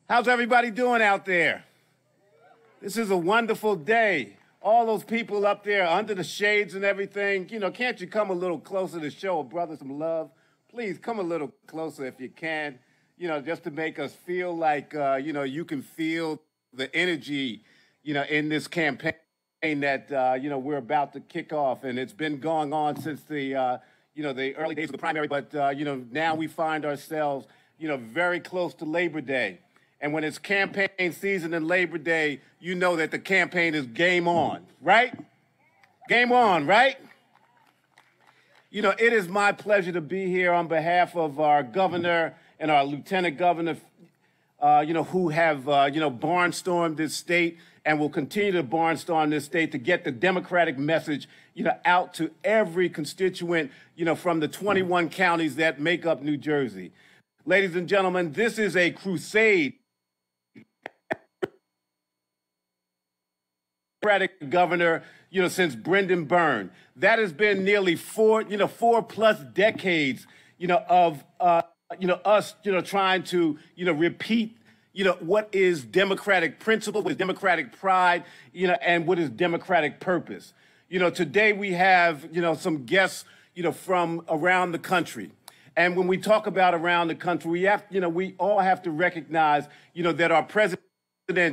How's everybody doing out there? This is a wonderful day. All those people up there under the shades and everything, can't you come a little closer to show a brother some love? Please come a little closer if you can, just to make us feel like, you can feel the energy, in this campaign that, we're about to kick off. And it's been going on since the, the early days of the primary, but, now we find ourselves, very close to Labor Day. And when it's campaign season and Labor Day, you know that the campaign is game on, right? Game on, right? It is my pleasure to be here on behalf of our governor and our lieutenant governor, who have, barnstormed this state and will continue to barnstorm this state to get the Democratic message, out to every constituent, from the 21 counties that make up New Jersey. Ladies and gentlemen, this is a crusade. Democratic governor, since Brendan Byrne. That has been nearly 4+ decades, of, us, trying to, repeat, what is democratic principle, what is democratic pride, and what is democratic purpose. Today we have, some guests, from around the country. And when we talk about around the country, we all have to recognize, that our president,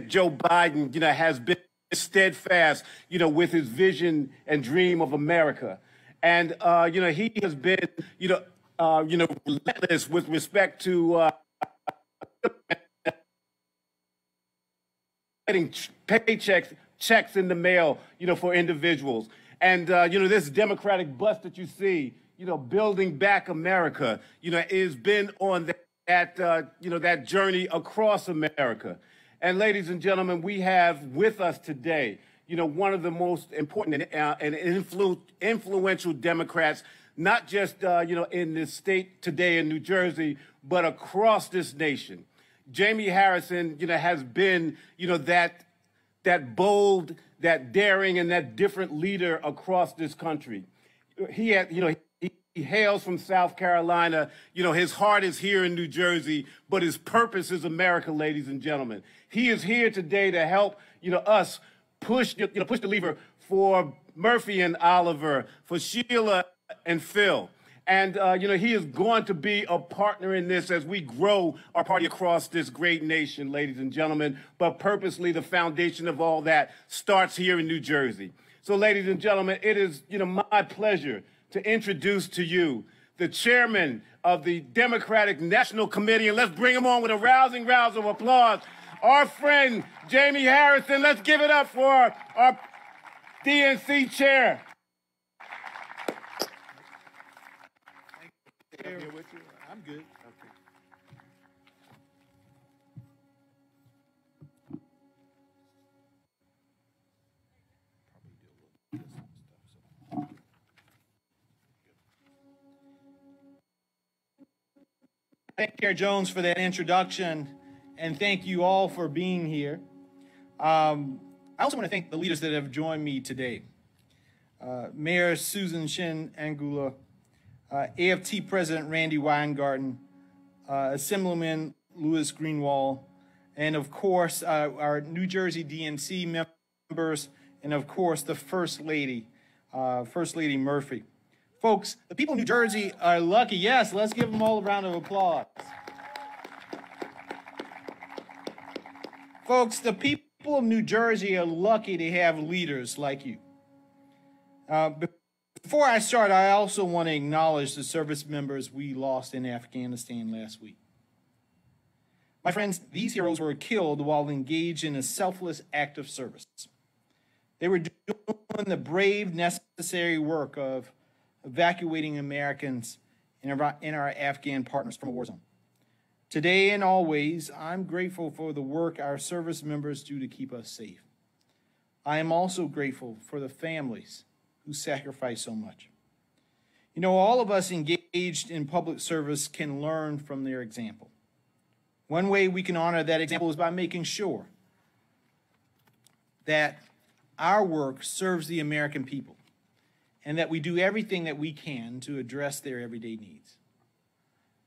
Joe Biden, has been steadfast, with his vision and dream of America. And, he has been, relentless with respect to getting checks in the mail, for individuals. And, this Democratic bus that you see, building back America, has been on that journey across America. And ladies and gentlemen, we have with us today, one of the most important and influential Democrats, not just, in this state today in New Jersey, but across this nation. Jamie Harrison, has been, that bold, that daring, and that different leader across this country. He hails from South Carolina. His heart is here in New Jersey, but his purpose is America, ladies and gentlemen. He is here today to help, us push the lever for Murphy and Oliver, for Sheila and Phil. And, he is going to be a partner in this as we grow our party across this great nation, ladies and gentlemen. But purposely, the foundation of all that starts here in New Jersey. So, ladies and gentlemen, it is, my pleasure to introduce to you the chairman of the Democratic National Committee, and let's bring him on with a rousing round of applause, our friend Jamie Harrison. Let's give it up for our DNC chair. Here with you. I'm good. Okay. Thank you, Chair Jones, for that introduction, and thank you all for being here. I also want to thank the leaders that have joined me today. Mayor Susan Shin Angula, AFT President Randy Weingarten, Assemblyman Louis Greenwald, and of course our New Jersey DNC members, and of course the First Lady Murphy. Folks, the people of New Jersey are lucky. Yes, let's give them all a round of applause. Folks, the people of New Jersey are lucky to have leaders like you. Before I start, I also want to acknowledge the service members we lost in Afghanistan last week. My friends, these heroes were killed while engaged in a selfless act of service. They were doing the brave, necessary work of evacuating Americans and our Afghan partners from a war zone. Today and always, I'm grateful for the work our service members do to keep us safe. I am also grateful for the families who sacrifice so much. All of us engaged in public service can learn from their example. One way we can honor that example is by making sure that our work serves the American people and that we do everything that we can to address their everyday needs.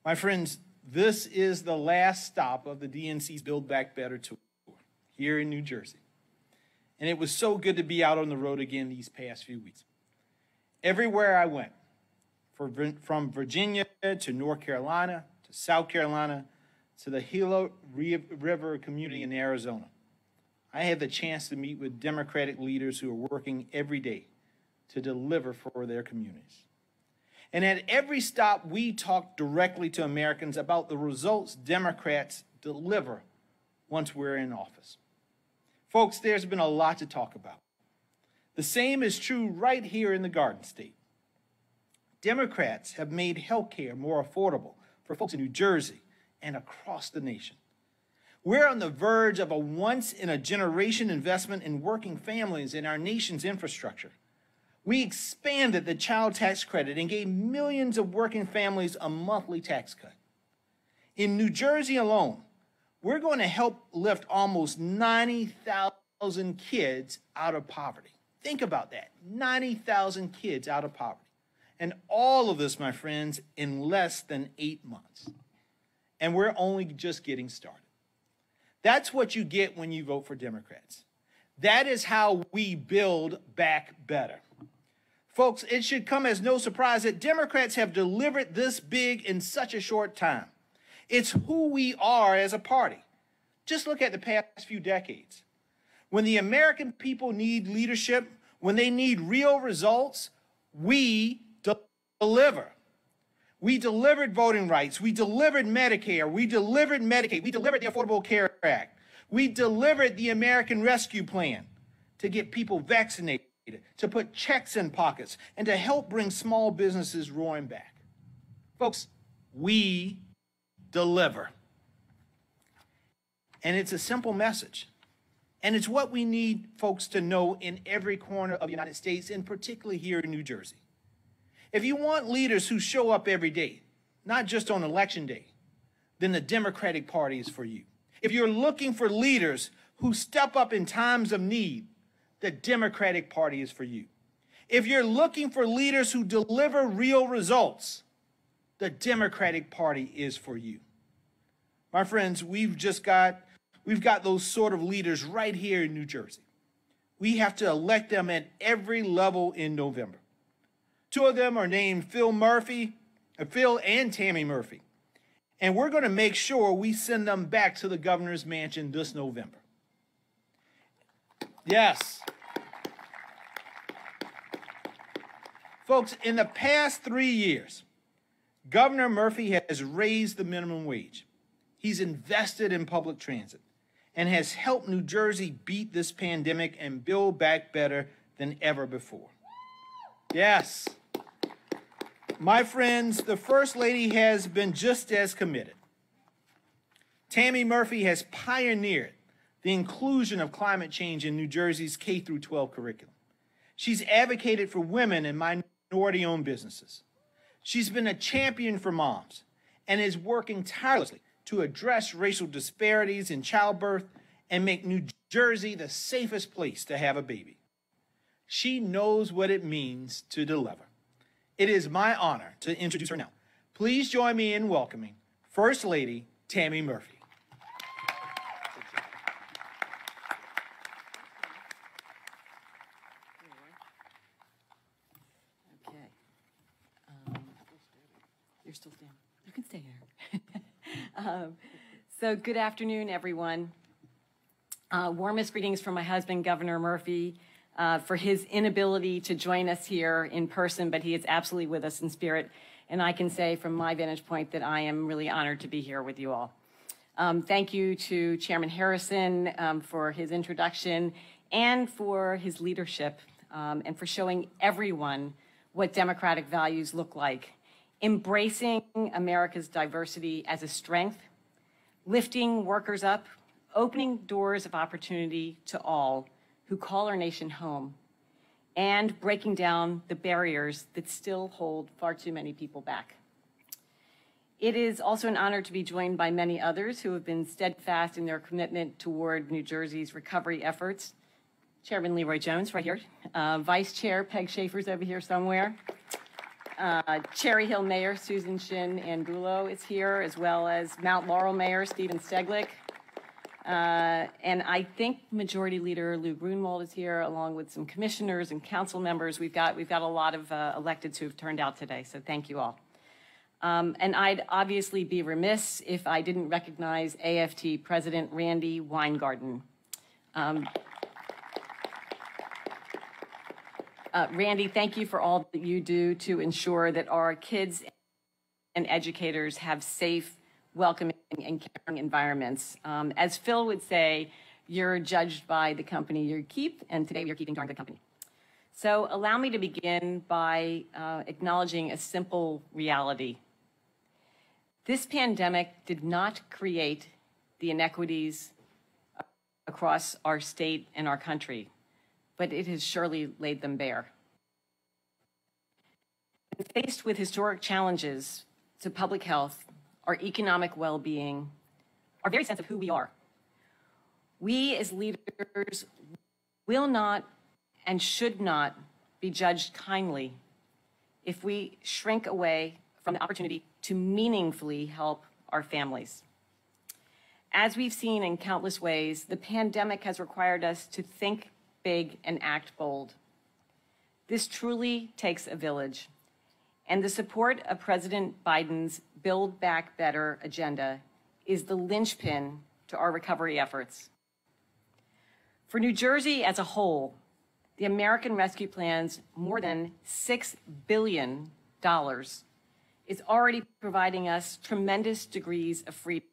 My friends, This is the last stop of the DNC's Build Back Better tour here in New Jersey. And it was so good to be out on the road again these past few weeks. Everywhere I went, from Virginia to North Carolina to South Carolina to the Gila River community in Arizona, I had the chance to meet with Democratic leaders who are working every day to deliver for their communities. And at every stop, we talk directly to Americans about the results Democrats deliver once we're in office. Folks, there's been a lot to talk about. The same is true right here in the Garden State. Democrats have made health care more affordable for folks in New Jersey and across the nation. We're on the verge of a once-in-a-generation investment in working families in our nation's infrastructure. We expanded the child tax credit and gave millions of working families a monthly tax cut. In New Jersey alone, we're going to help lift almost 90,000 kids out of poverty. Think about that, 90,000 kids out of poverty. And all of this, my friends, in less than 8 months. And we're only just getting started. That's what you get when you vote for Democrats. That is how we build back better. Folks, it should come as no surprise that Democrats have delivered this big in such a short time. It's who we are as a party. Just look at the past few decades. When the American people need leadership, when they need real results, we deliver. We delivered voting rights. We delivered Medicare. We delivered Medicaid. We delivered the Affordable Care Act. We delivered the American Rescue Plan to get people vaccinated, to put checks in pockets, and to help bring small businesses roaring back. Folks, we deliver. And it's a simple message. And it's what we need folks to know in every corner of the United States, and particularly here in New Jersey. If you want leaders who show up every day, not just on election day, then the Democratic Party is for you. If you're looking for leaders who step up in times of need, the Democratic Party is for you. If you're looking for leaders who deliver real results, the Democratic Party is for you. My friends, we've got those sort of leaders right here in New Jersey. We have to elect them at every level in November. Two of them are named Phil and Tammy Murphy. And we're going to make sure we send them back to the governor's mansion this November. Yes. Folks, in the past 3 years, Governor Murphy has raised the minimum wage. He's invested in public transit and has helped New Jersey beat this pandemic and build back better than ever before. Yes. My friends, the First Lady has been just as committed. Tammy Murphy has pioneered the inclusion of climate change in New Jersey's K-12 curriculum. She's advocated for women and minority-owned businesses. She's been a champion for moms and is working tirelessly to address racial disparities in childbirth and make New Jersey the safest place to have a baby. She knows what it means to deliver. It is my honor to introduce her now. Please join me in welcoming First Lady Tammy Murphy. Okay. You're still standing. You can stay here. So good afternoon, everyone. Warmest greetings from my husband, Governor Murphy, for his inability to join us here in person, but he is absolutely with us in spirit. And I can say from my vantage point that I am really honored to be here with you all. Thank you to Chairman Harrison for his introduction and for his leadership and for showing everyone what democratic values look like. Embracing America's diversity as a strength, lifting workers up, opening doors of opportunity to all who call our nation home, and breaking down the barriers that still hold far too many people back. It is also an honor to be joined by many others who have been steadfast in their commitment toward New Jersey's recovery efforts. Chairman Leroy Jones, right here. Vice Chair Peg Schaefer's over here somewhere. Cherry Hill Mayor Susan Shin Angulo is here, as well as Mount Laurel Mayor Stephen Steglick. And I think Majority Leader Lou Grunwald is here, along with some commissioners and council members. We've got a lot of electeds who have turned out today, so thank you all. And I'd obviously be remiss if I didn't recognize AFT President Randy Weingarten. Randy, thank you for all that you do to ensure that our kids and educators have safe, welcoming, and caring environments. As Phil would say, you're judged by the company you keep, and today we are keeping darn good company. So allow me to begin by acknowledging a simple reality. This pandemic did not create the inequities across our state and our country, but it has surely laid them bare. Faced with historic challenges to public health, our economic well-being, our very sense of who we are, we as leaders will not and should not be judged kindly if we shrink away from the opportunity to meaningfully help our families. As we've seen in countless ways, the pandemic has required us to think big and act bold. This truly takes a village, and the support of President Biden's Build Back Better agenda is the linchpin to our recovery efforts. For New Jersey as a whole, the American Rescue Plan's more than $6 billion is already providing us tremendous degrees of freedom.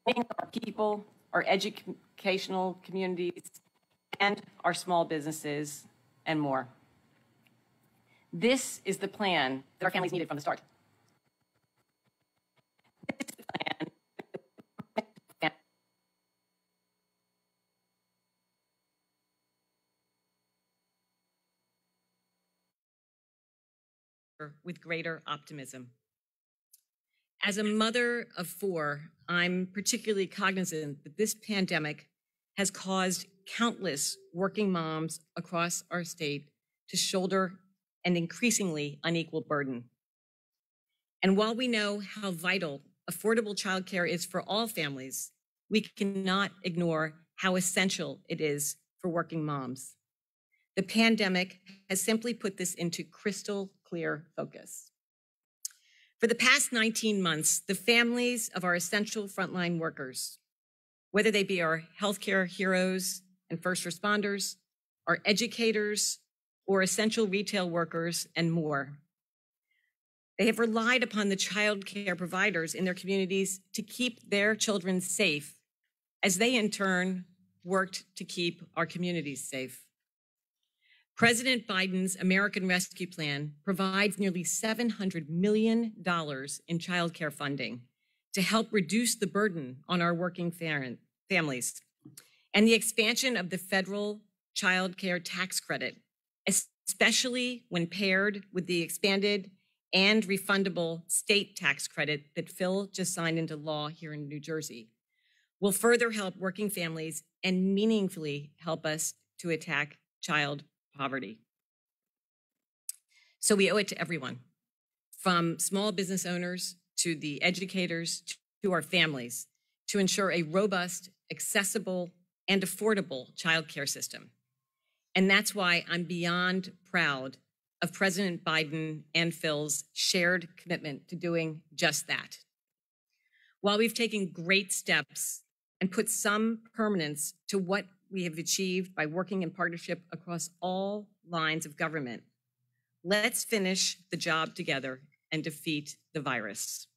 Our people, our educational communities, and our small businesses, and more. This is the plan that our families needed from the start. This is the plan with greater optimism. As a mother of four, I'm particularly cognizant that this pandemic has caused countless working moms across our state to shoulder an increasingly unequal burden. And while we know how vital affordable childcare is for all families, we cannot ignore how essential it is for working moms. The pandemic has simply put this into crystal clear focus. For the past 19 months, the families of our essential frontline workers, whether they be our healthcare heroes and first responders, our educators, or essential retail workers, and more, they have relied upon the child care providers in their communities to keep their children safe, as they in turn worked to keep our communities safe. President Biden's American Rescue Plan provides nearly $700 million in child care funding to help reduce the burden on our working families. And the expansion of the federal child care tax credit, especially when paired with the expanded and refundable state tax credit that Phil just signed into law here in New Jersey, will further help working families and meaningfully help us to attack child poverty. So we owe it to everyone, from small business owners to the educators to our families, to ensure a robust, accessible, and affordable childcare system. And that's why I'm beyond proud of President Biden and Phil's shared commitment to doing just that. While we've taken great steps and put some permanence to what we have achieved by working in partnership across all lines of government, let's finish the job together and defeat the virus.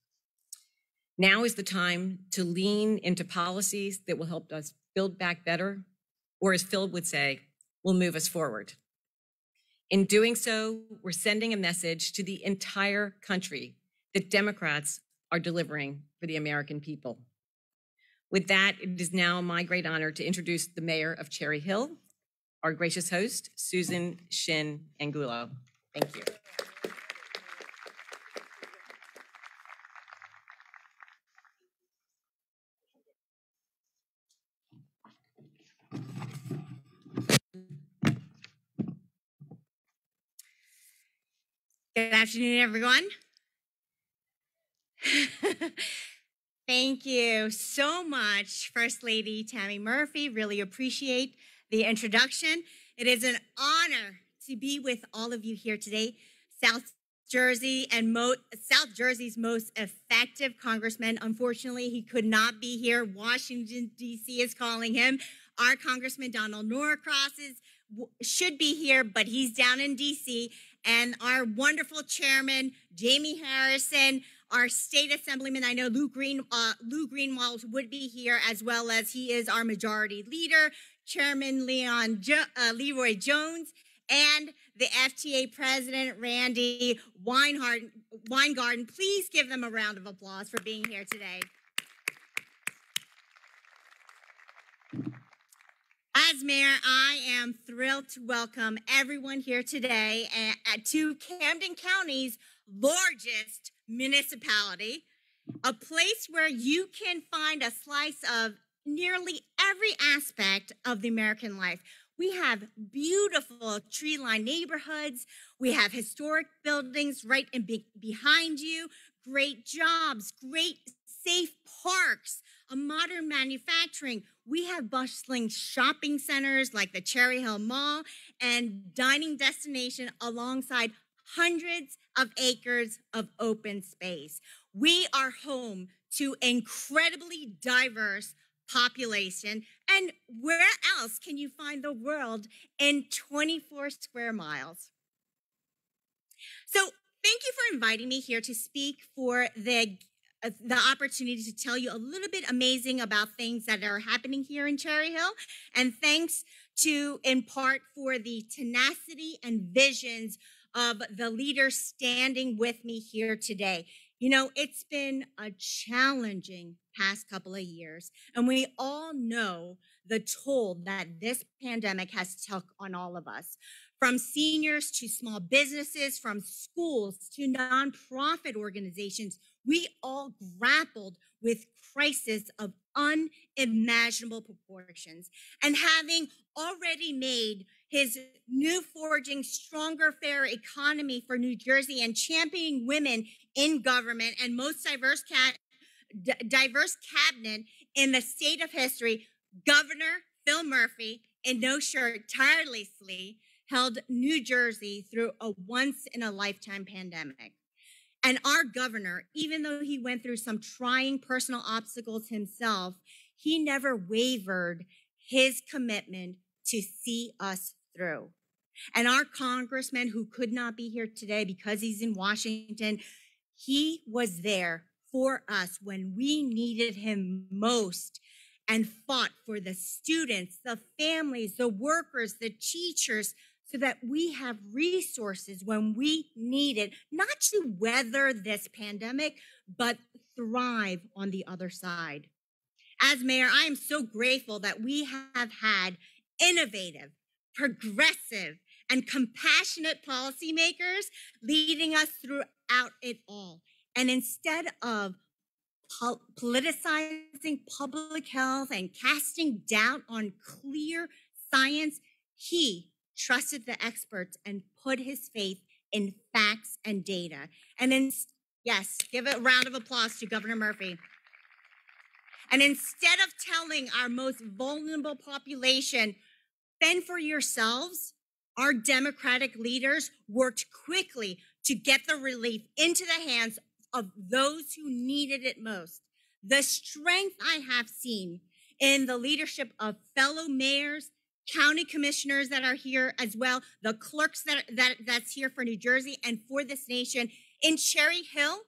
Now is the time to lean into policies that will help us build back better, or as Phil would say, will move us forward. In doing so, we're sending a message to the entire country that Democrats are delivering for the American people. With that, it is now my great honor to introduce the mayor of Cherry Hill, our gracious host, Susan Shin Angulo. Thank you. Good afternoon, everyone. Thank you so much, First Lady Tammy Murphy. Really appreciate the introduction. It is an honor to be with all of you here today. South Jersey's most effective congressman. Unfortunately, he could not be here. Washington, D.C. is calling him. Our Congressman Donald Norcross should be here, but he's down in D.C., and our wonderful chairman, Jamie Harrison, our state assemblyman, I know Lou Greenwald would be here, as well as he is our majority leader, Chairman Leroy Jones, and the FTA president, Randy Weingarten. Please give them a round of applause for being here today. As mayor, I am thrilled to welcome everyone here today to Camden County's largest municipality, a place where you can find a slice of nearly every aspect of the American life. We have beautiful tree-lined neighborhoods. We have historic buildings right behind you, great jobs, great safe parks, a modern manufacturing. We have bustling shopping centers like the Cherry Hill Mall and dining destination alongside hundreds of acres of open space. We are home to incredibly diverse population, and where else can you find the world in 24 square miles? So thank you for inviting me here to speak for the opportunity to tell you a little bit amazing about things that are happening here in Cherry Hill. And thanks in part for the tenacity and visions of the leaders standing with me here today. You know, it's been a challenging past couple of years, and we all know the toll that this pandemic has took on all of us. From seniors to small businesses, from schools to nonprofit organizations, we all grappled with crisis of unimaginable proportions. And having already made his new forging stronger, fair economy for New Jersey and championing women in government and most diverse cabinet in the state of history, Governor Phil Murphy, in no shirt, tirelessly held New Jersey through a once-in-a-lifetime pandemic. And our governor, even though he went through some trying personal obstacles himself, he never wavered his commitment to see us through. And our congressman, who could not be here today because he's in Washington, he was there for us when we needed him most and fought for the students, the families, the workers, the teachers, so that we have resources when we need it, not to weather this pandemic, but thrive on the other side. As mayor, I am so grateful that we have had innovative, progressive, and compassionate policymakers leading us throughout it all. And instead of politicizing public health and casting doubt on clear science, he trusted the experts and put his faith in facts and data. And yes, give a round of applause to Governor Murphy. And instead of telling our most vulnerable population, fend for yourselves, our Democratic leaders worked quickly to get the relief into the hands of those who needed it most. The strength I have seen in the leadership of fellow mayors, county commissioners that are here as well, the clerks that's here for New Jersey and for this nation. In Cherry Hill,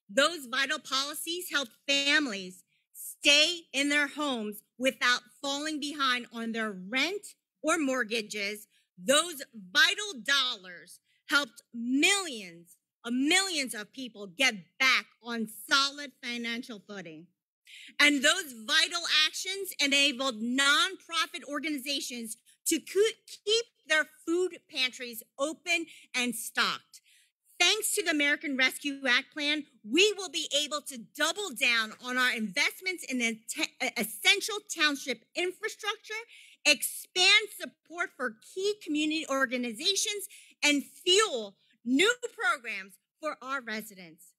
those vital policies helped families stay in their homes without falling behind on their rent or mortgages. Those vital dollars helped millions of people get back on solid financial footing. And those vital actions enabled nonprofit organizations to keep their food pantries open and stocked. Thanks to the American Rescue Act plan, we will be able to double down on our investments in essential township infrastructure, expand support for key community organizations, and fuel new programs for our residents.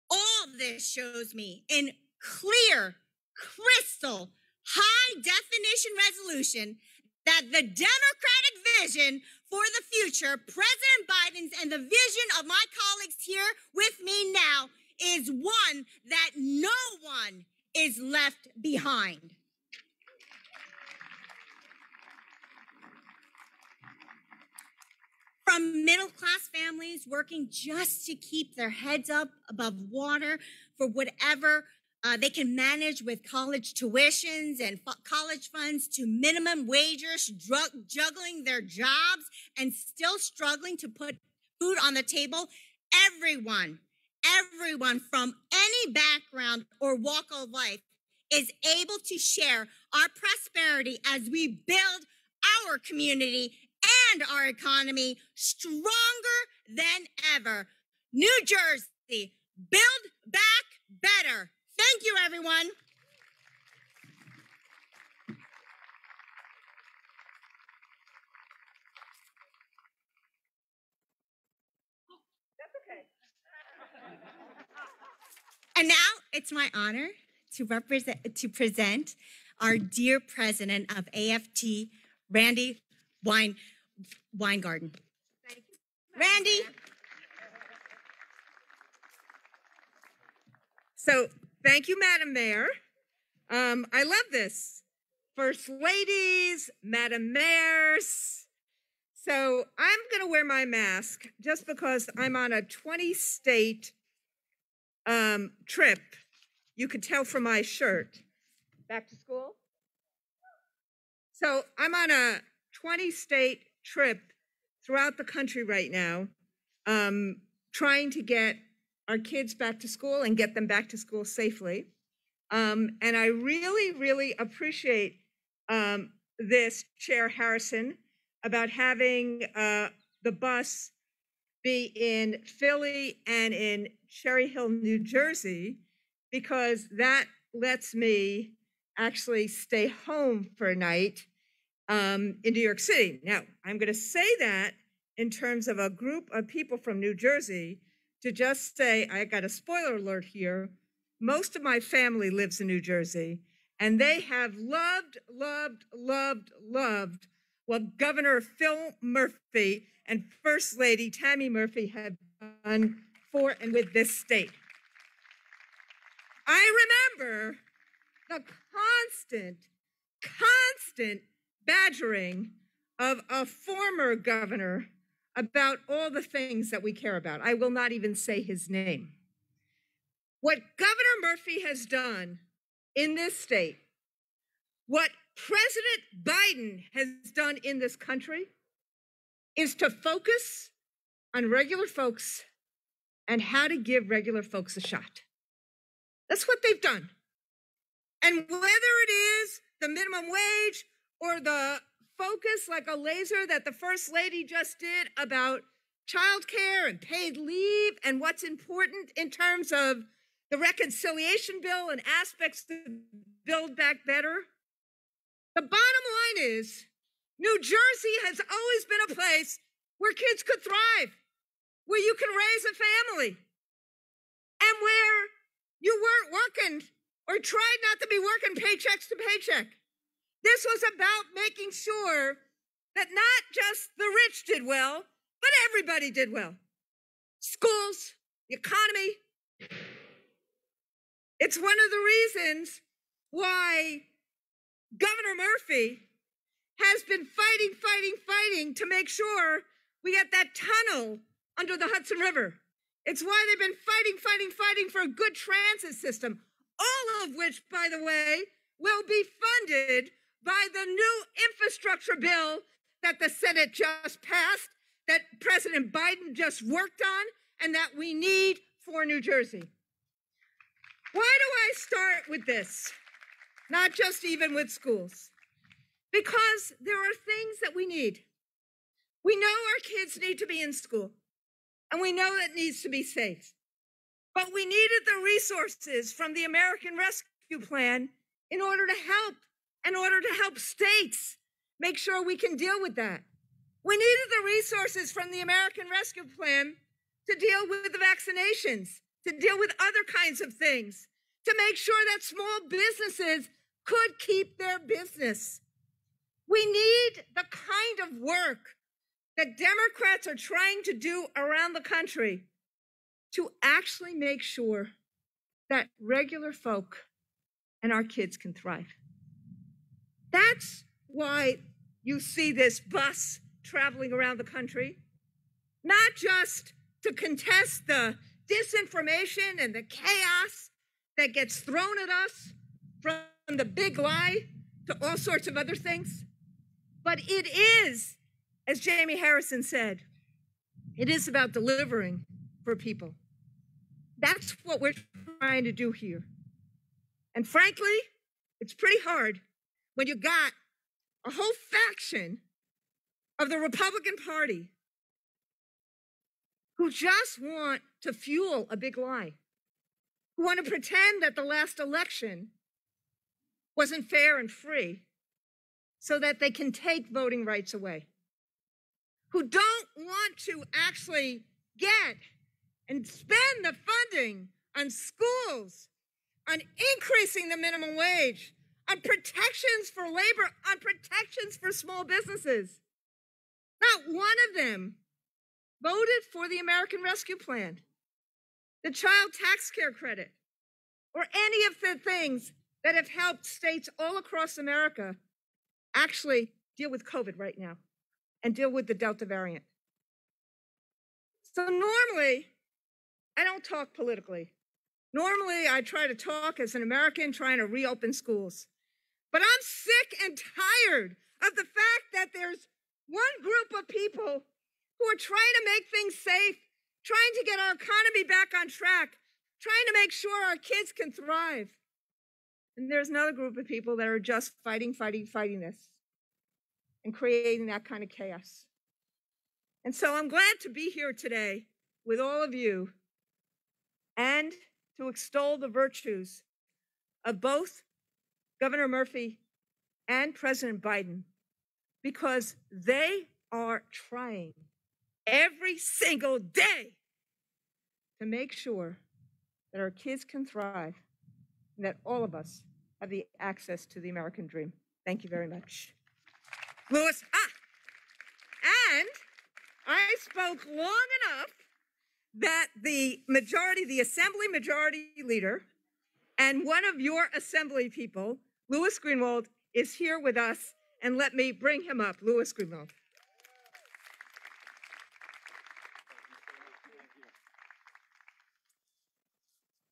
All this shows me in clear, crystal, high definition resolution that the Democratic vision for the future, President Biden's and the vision of my colleagues here with me now, is one that no one is left behind. From middle-class families working just to keep their heads up above water for whatever they can manage with college tuitions and college funds, to minimum wagers juggling their jobs and still struggling to put food on the table. Everyone from any background or walk of life is able to share our prosperity as we build our community and our economy stronger than ever. New Jersey, build back better. Thank you, everyone. That's okay. And now it's my honor to present our dear president of AFT, Randy Weingarten. Thank you. Randy. So, thank you, Madam Mayor. I love this. First ladies, Madam Mayors. So, I'm going to wear my mask just because I'm on a 20-state trip. You could tell from my shirt. Back to school? So, I'm on a 20-state trip throughout the country right now, trying to get our kids back to school and get them back to school safely. And I really, really appreciate this, Chair Harrison, about having the bus be in Philly and in Cherry Hill, New Jersey, because that lets me actually stay home for a night in New York City. Now, I'm going to say that in terms of a group of people from New Jersey, to just say, I got a spoiler alert here, most of my family lives in New Jersey, and they have loved what Governor Phil Murphy and First Lady Tammy Murphy have done for and with this state. I remember the constant badgering of a former governor about all the things that we care about. I will not even say his name. What Governor Murphy has done in this state, what President Biden has done in this country, is to focus on regular folks and how to give regular folks a shot. That's what they've done. And whether it is the minimum wage or the focus like a laser that the First Lady just did about childcare and paid leave and what's important in terms of the reconciliation bill and aspects to build back better. The bottom line is New Jersey has always been a place where kids could thrive, where you can raise a family, and where you weren't working or tried not to be working paychecks to paycheck. This was about making sure that not just the rich did well, but everybody did well. Schools, the economy. It's one of the reasons why Governor Murphy has been fighting to make sure we get that tunnel under the Hudson River. It's why they've been fighting for a good transit system, all of which, by the way, will be funded by the new infrastructure bill that the Senate just passed, that President Biden just worked on, and that we need for New Jersey. Why do I start with this? Not just even with schools. Because there are things that we need. We know our kids need to be in school, and we know it needs to be safe. But we needed the resources from the American Rescue Plan in order to help states make sure we can deal with that. We needed the resources from the American Rescue Plan to deal with the vaccinations, to deal with other kinds of things, to make sure that small businesses could keep their business. We need the kind of work that Democrats are trying to do around the country to actually make sure that regular folk and our kids can thrive. That's why you see this bus traveling around the country, not just to contest the disinformation and the chaos that gets thrown at us from the big lie to all sorts of other things, but it is, as Jamie Harrison said, it is about delivering for people. That's what we're trying to do here. And frankly, it's pretty hard when you got a whole faction of the Republican Party who just want to fuel a big lie, who want to pretend that the last election wasn't fair and free so that they can take voting rights away, who don't want to actually get and spend the funding on schools, on increasing the minimum wage, on protections for labor, on protections for small businesses. Not one of them voted for the American Rescue Plan, the child tax care credit, or any of the things that have helped states all across America actually deal with COVID right now and deal with the Delta variant. So normally, I don't talk politically. Normally, I try to talk as an American trying to reopen schools. But I'm sick and tired of the fact that there's one group of people who are trying to make things safe, trying to get our economy back on track, trying to make sure our kids can thrive. And there's another group of people that are just fighting this and creating that kind of chaos. And so I'm glad to be here today with all of you and to extol the virtues of both Governor Murphy and President Biden, because they are trying every single day to make sure that our kids can thrive and that all of us have the access to the American dream. Thank you very much. Louis, and I spoke long enough that the Assembly Majority Leader and one of your Assembly people, Louis Greenwald, is here with us, and let me bring him up. Louis Greenwald.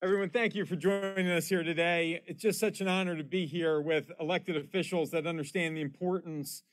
Everyone, thank you for joining us here today. It's just such an honor to be here with elected officials that understand the importance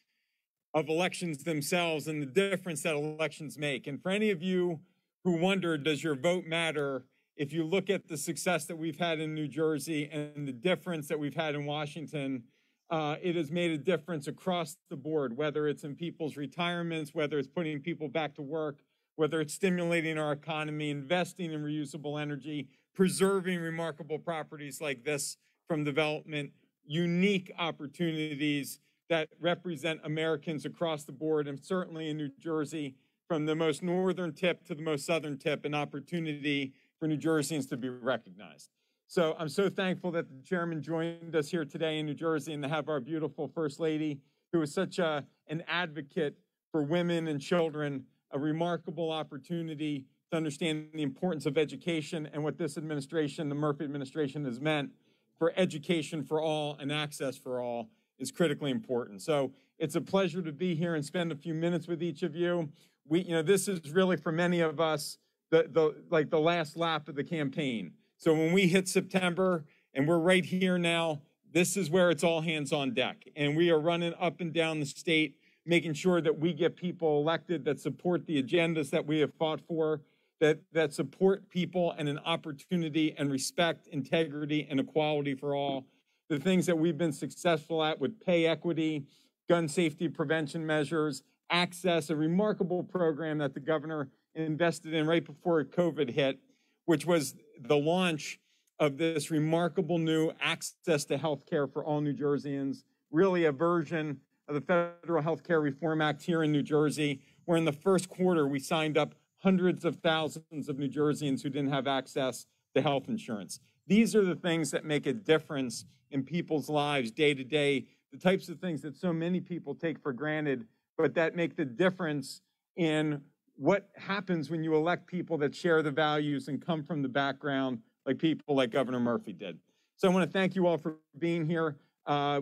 of elections themselves and the difference that elections make. And for any of you who wonder, does your vote matter? If you look at the success that we've had in New Jersey and the difference that we've had in Washington, it has made a difference across the board, whether it's in people's retirements, whether it's putting people back to work, whether it's stimulating our economy, investing in reusable energy, preserving remarkable properties like this from development, unique opportunities that represent Americans across the board, and certainly in New Jersey, from the most northern tip to the most southern tip, an opportunity for New Jerseyans to be recognized. So I'm so thankful that the chairman joined us here today in New Jersey, and to have our beautiful First Lady, who is such an advocate for women and children, a remarkable opportunity to understand the importance of education and what this administration, the Murphy administration, has meant for education for all and access for all is critically important. So it's a pleasure to be here and spend a few minutes with each of you. This is really, for many of us, the last lap of the campaign. So when we hit September and we're right here now, this is where it's all hands on deck. And we are running up and down the state, making sure that we get people elected that support the agendas that we have fought for, that support people and an opportunity and respect, integrity, and equality for all. The things that we've been successful at with pay equity, gun safety prevention measures, access, a remarkable program that the governor invested in right before COVID hit, which was the launch of this remarkable new access to health care for all New Jerseyans, really a version of the Federal Health Care Reform Act here in New Jersey, where in the first quarter we signed up hundreds of thousands of New Jerseyans who didn't have access to health insurance. These are the things that make a difference in people's lives day to day, the types of things that so many people take for granted, but that make the difference in what happens when you elect people that share the values and come from the background like people like Governor Murphy did. So I want to thank you all for being here.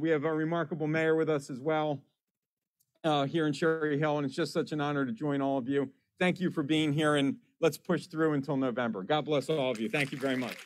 We have a remarkable mayor with us as well here in Cherry Hill, and it's just such an honor to join all of you. Thank you for being here, and let's push through until November. God bless all of you. Thank you very much.